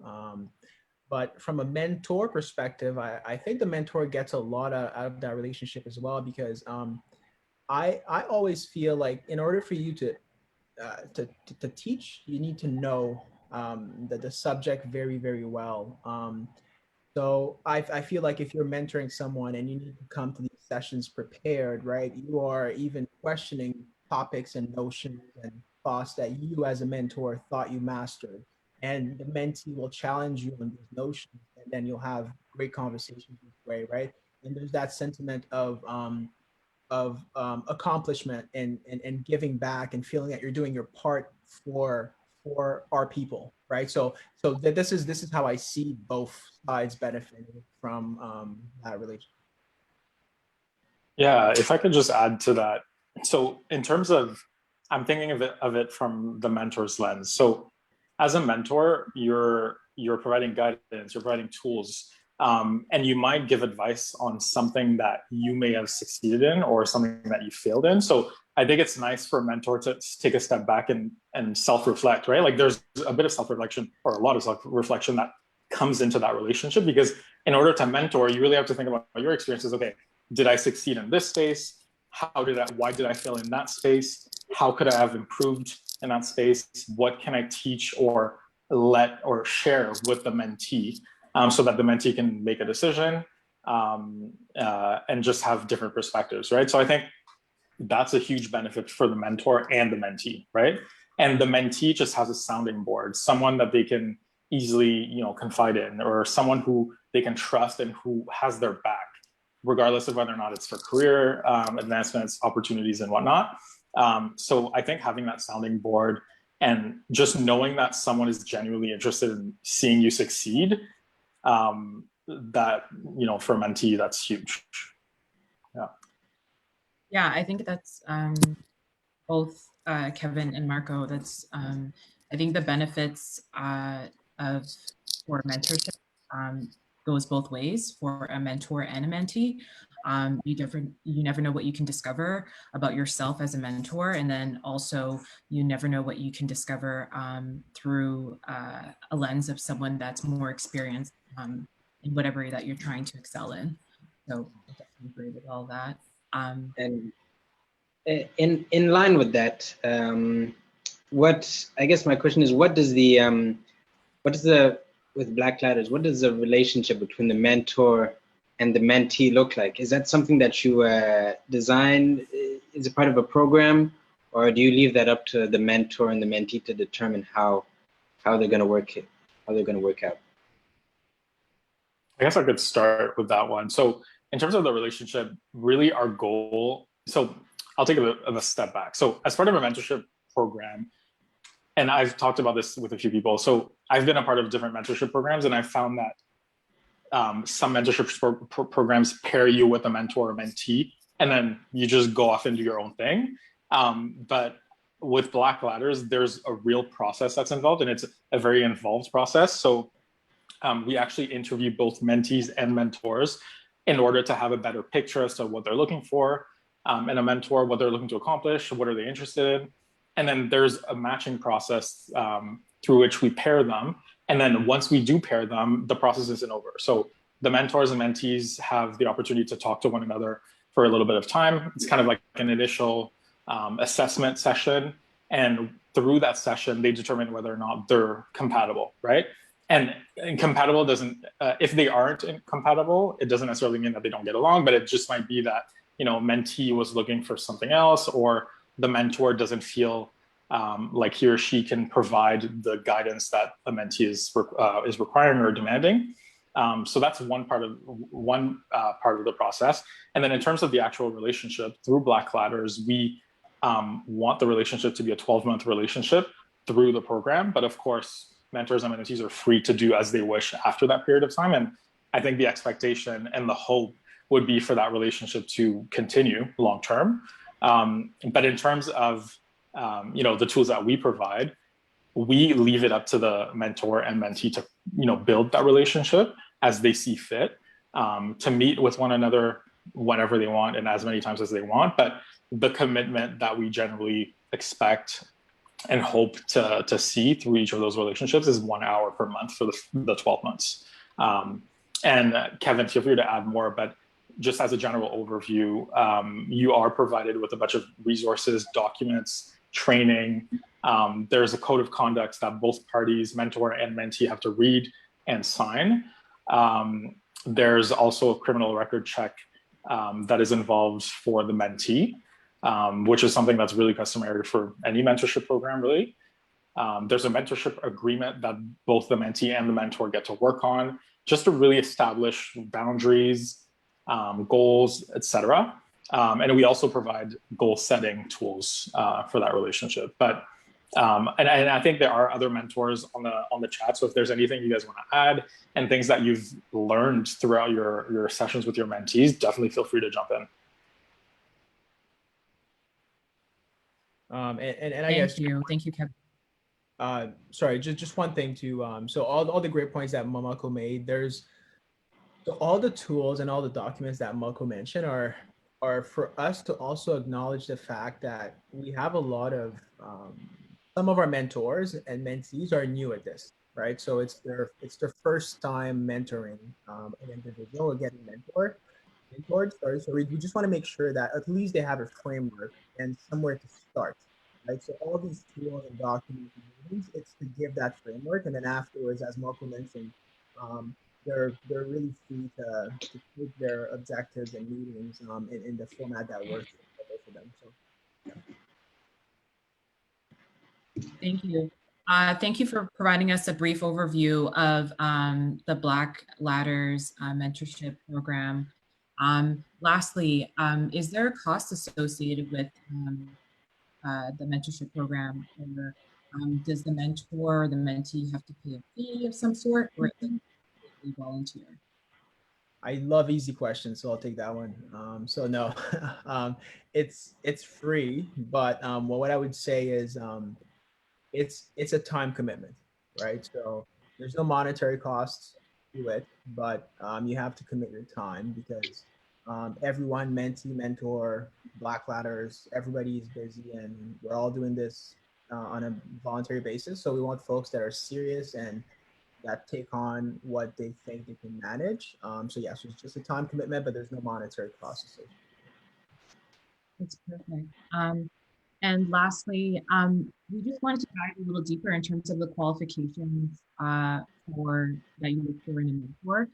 But from a mentor perspective, I think the mentor gets a lot out of that relationship as well, because I always feel like in order for you to teach, you need to know the subject very, very well. So I feel like if you're mentoring someone and you need to come to these sessions prepared, right, you are even questioning topics and notions and thoughts that you as a mentor thought you mastered. And the mentee will challenge you on these notions, and then you'll have great conversations this way, right? And there's that sentiment of accomplishment and giving back and feeling that you're doing your part for our people, right? So this is how I see both sides benefiting from that relationship. Yeah, if I could just add to that. So in terms of, I'm thinking of it from the mentor's lens. So as a mentor, you're providing guidance, you're providing tools, And you might give advice on something that you may have succeeded in or something that you failed in. So I think it's nice for a mentor to take a step back and self-reflect, right? Like there's a bit of self-reflection or a lot of self-reflection that comes into that relationship, because in order to mentor, you really have to think about your experiences. Okay, did I succeed in this space? Why did I fail in that space? How could I have improved in that space? What can I teach or share with the mentee, so that the mentee can make a decision, and just have different perspectives, right? So I think that's a huge benefit for the mentor and the mentee, right? And the mentee just has a sounding board, someone that they can easily, confide in, or someone who they can trust and who has their back, regardless of whether or not it's for career advancements, opportunities, and whatnot. So I think having that sounding board and just knowing that someone is genuinely interested in seeing you succeed, that, for a mentee, that's huge. Yeah, I think that's both Kevin and Marco. That's I think the benefits for mentorship goes both ways for a mentor and a mentee. You never know what you can discover about yourself as a mentor, and then also you never know what you can discover through a lens of someone that's more experienced in whatever that you're trying to excel in. So I definitely agree with all that. And in line with that, I guess my question is, with Black Ladders, what does the relationship between the mentor and the mentee look like? Is that something that you design? Is it part of a program, or do you leave that up to the mentor and the mentee to determine how they're going to work out? I guess I could start with that one. So in terms of the relationship, really our goal, so I'll take a step back. So as part of a mentorship program, and I've talked about this with a few people, so I've been a part of different mentorship programs, and I've found that some mentorship programs pair you with a mentor or mentee, and then you just go off and do your own thing. But with Black Ladders, there's a real process that's involved, and it's a very involved process. So we actually interview both mentees and mentors in order to have a better picture as to what they're looking for, and a mentor, what they're looking to accomplish, what are they interested in. And then there's a matching process through which we pair them. And then once we do pair them, the process isn't over. So the mentors and mentees have the opportunity to talk to one another for a little bit of time. It's kind of like an initial assessment session. And through that session, they determine whether or not they're compatible, right? And compatible doesn't, if they aren't compatible, it doesn't necessarily mean that they don't get along, but it just might be that, mentee was looking for something else, or the mentor doesn't feel like he or she can provide the guidance that a mentee is requiring or demanding. So that's one part of the process. And then in terms of the actual relationship, through Black Ladders, we want the relationship to be a 12-month relationship through the program. But of course, mentors and mentees are free to do as they wish after that period of time. And I think the expectation and the hope would be for that relationship to continue long-term. But in terms of the tools that we provide, we leave it up to the mentor and mentee to build that relationship as they see fit, to meet with one another whenever they want and as many times as they want. But the commitment that we generally expect and hope to see through each of those relationships is 1 hour per month for the 12 months. And Kevin, feel free to add more, but just as a general overview, you are provided with a bunch of resources, documents, training. There's a code of conduct that both parties, mentor and mentee, have to read and sign. There's also a criminal record check that is involved for the mentee, which is something that's really customary for any mentorship program, really. There's a mentorship agreement that both the mentee and the mentor get to work on, just to really establish boundaries, goals, etc. And we also provide goal setting tools for that relationship. But and I think there are other mentors on the chat. So if there's anything you guys want to add and things that you've learned throughout your sessions with your mentees, definitely feel free to jump in. And I guess Thank you, Kevin. Sorry, just one thing too. So all the great points that Mamako made, there's So all the tools and all the documents that Marco mentioned are for us to also acknowledge the fact that we have a lot of some of our mentors and mentees are new at this, right? So it's their first time mentoring an individual or getting mentored. Sorry, so we just want to make sure that at least they have a framework and somewhere to start, right? So all these tools and documents and meetings, it's to give that framework, and then afterwards, as Marco mentioned, um, they're really free to take their objectives and meetings in the format that works for them. So Thank you. Thank you for providing us a brief overview of the Black Ladders mentorship program. Lastly, is there a cost associated with the mentorship program, or does the mentor or the mentee have to pay a fee of some sort, or is it completely volunteer? I love easy questions, so I'll take that one. So no, it's free, but what I would say is it's a time commitment, right? So there's no monetary costs to it, but you have to commit your time because everyone, mentee, mentor, Black Ladders, everybody is busy, and we're all doing this on a voluntary basis. So we want folks that are serious and that take on what they think they can manage. So yes, it's just a time commitment, but there's no monetary cost associated. That's perfect. And lastly, we just wanted to dive a little deeper in terms of the qualifications for that you look for in a mentor,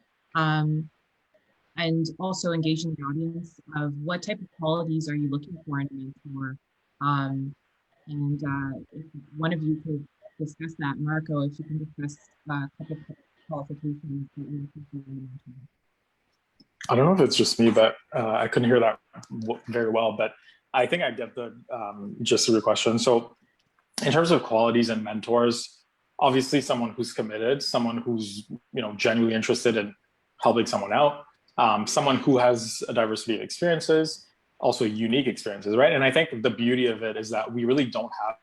and also engaging the audience of what type of qualities are you looking for in a mentor. And if one of you could discuss that, Marco, if you can discuss a couple of qualifications that you're looking for in a mentor. I don't know if it's just me, but I couldn't hear that very well. But I think I get the gist of your question. So, in terms of qualities and mentors, obviously someone who's committed, someone who's genuinely interested in helping someone out, someone who has a diversity of experiences, also unique experiences, right? And I think the beauty of it is that we really don't have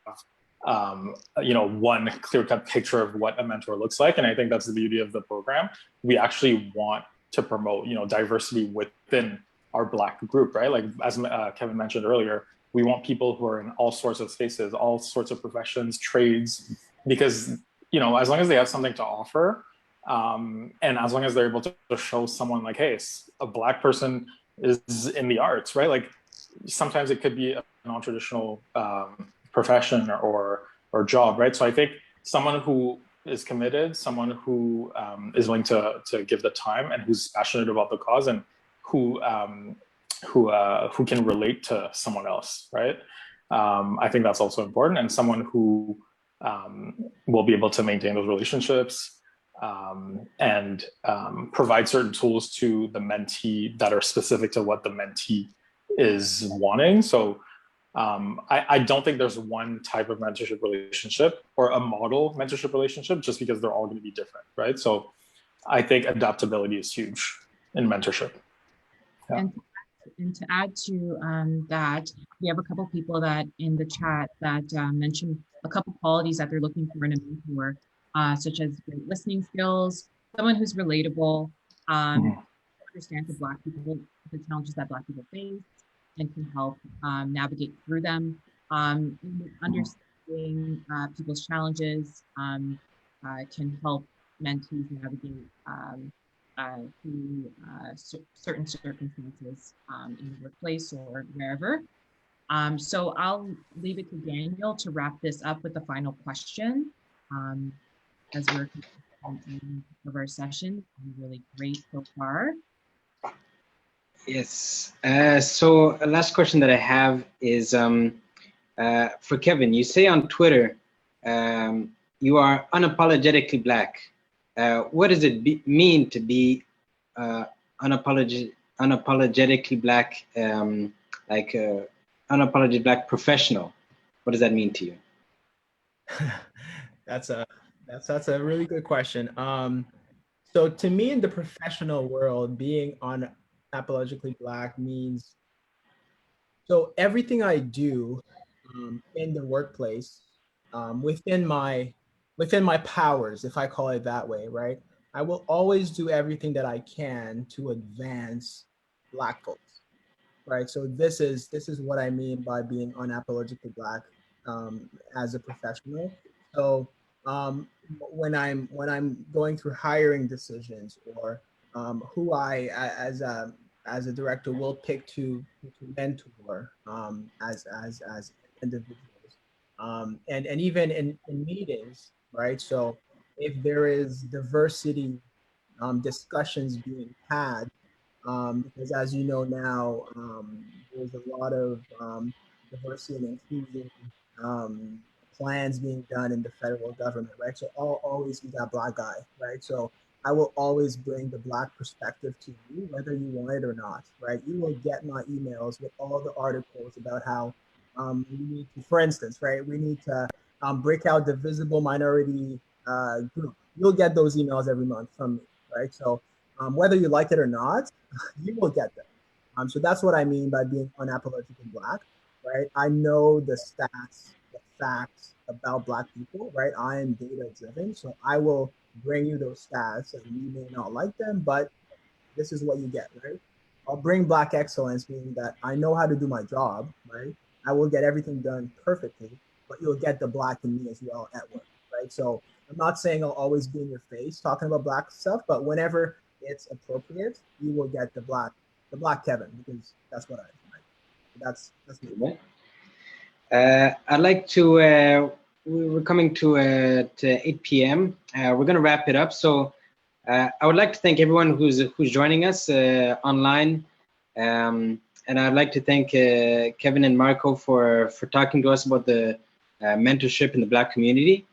one clear-cut picture of what a mentor looks like, and I think that's the beauty of the program. We actually want to promote diversity within our Black group, right? Like as Kevin mentioned earlier, we want people who are in all sorts of spaces, all sorts of professions, trades, because as long as they have something to offer, and as long as they're able to show someone like, hey, a Black person is in the arts, right? Like sometimes it could be a non-traditional profession or job, right? So I think someone who is committed, someone who is willing to give the time and who's passionate about the cause and who can relate to someone else, right? I think that's also important, and someone who will be able to maintain those relationships and provide certain tools to the mentee that are specific to what the mentee is wanting. So I don't think there's one type of mentorship relationship or a model mentorship relationship, just because they're all going to be different, right? So I think adaptability is huge in mentorship. Yeah. And to add to that, we have a couple people that in the chat that mentioned a couple qualities that they're looking for in a mentor, such as great listening skills, someone who's relatable, understands the challenges that Black people face, and can help navigate through them. Understanding people's challenges can help mentees navigate through certain circumstances in the workplace or wherever. So I'll leave it to Daniel to wrap this up with the final question as we're concluding of our session. Really great so far. Yes. So last question that I have is for Kevin. You say on Twitter you are unapologetically Black. What does it mean to be unapologetically Black, unapologetic Black professional? What does that mean to you? That's a really good question. So to me, in the professional world, being unapologetically Black means, so everything I do in the workplace, within my powers, if I call it that way, right? I will always do everything that I can to advance Black folks, right? So this is what I mean by being unapologetically Black as a professional. So when I'm going through hiring decisions, or who as a director will pick to mentor as individuals, and even in meetings, right? So if there is diversity discussions being had, because as you know now, there's a lot of diversity and inclusion um, plans being done in the federal government, right? So always be that Black guy, right? So I will always bring the Black perspective to you, whether you want it or not, right? You will get my emails with all the articles about how we need to, for instance, right? We need to break out the visible minority group. You'll get those emails every month from me, right? So whether you like it or not, you will get them. So that's what I mean by being unapologetically Black, right? I know the stats, the facts about Black people, right? I am data driven, so I will bring you those stats, and you may not like them, but this is what you get, right? I'll bring Black excellence, meaning that I know how to do my job, right? I will get everything done perfectly, but you'll get the Black in me as well at work, right? So I'm not saying I'll always be in your face talking about Black stuff, but whenever it's appropriate, you will get the Black Kevin, because that's what I am, right? That's me. I'd like to, we're coming to 8 p.m. We're going to wrap it up. So I would like to thank everyone who's joining us online. And I'd like to thank Kevin and Marco for talking to us about the mentorship in the Black community.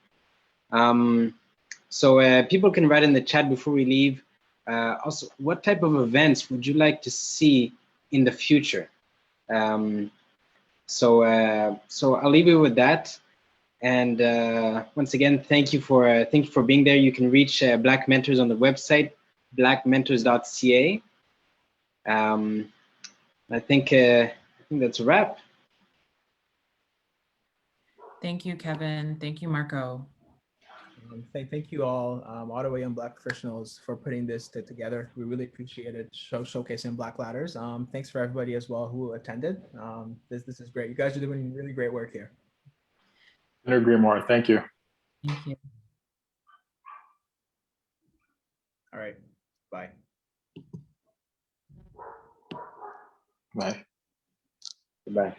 So people can write in the chat before we leave. Also, what type of events would you like to see in the future? So I'll leave you with that. And once again, thank you for being there. You can reach Black Mentors on the website, blackmentors.ca. I think that's a wrap. Thank you, Kevin. Thank you, Marco. Thank you all, Ottawa Young Black Professionals, for putting this together. We really appreciate it, showcasing Black Ladders. Thanks for everybody as well who attended. This is great. You guys are doing really great work here. I agree more. Thank you. Thank you. All right. Bye. Bye. Goodbye.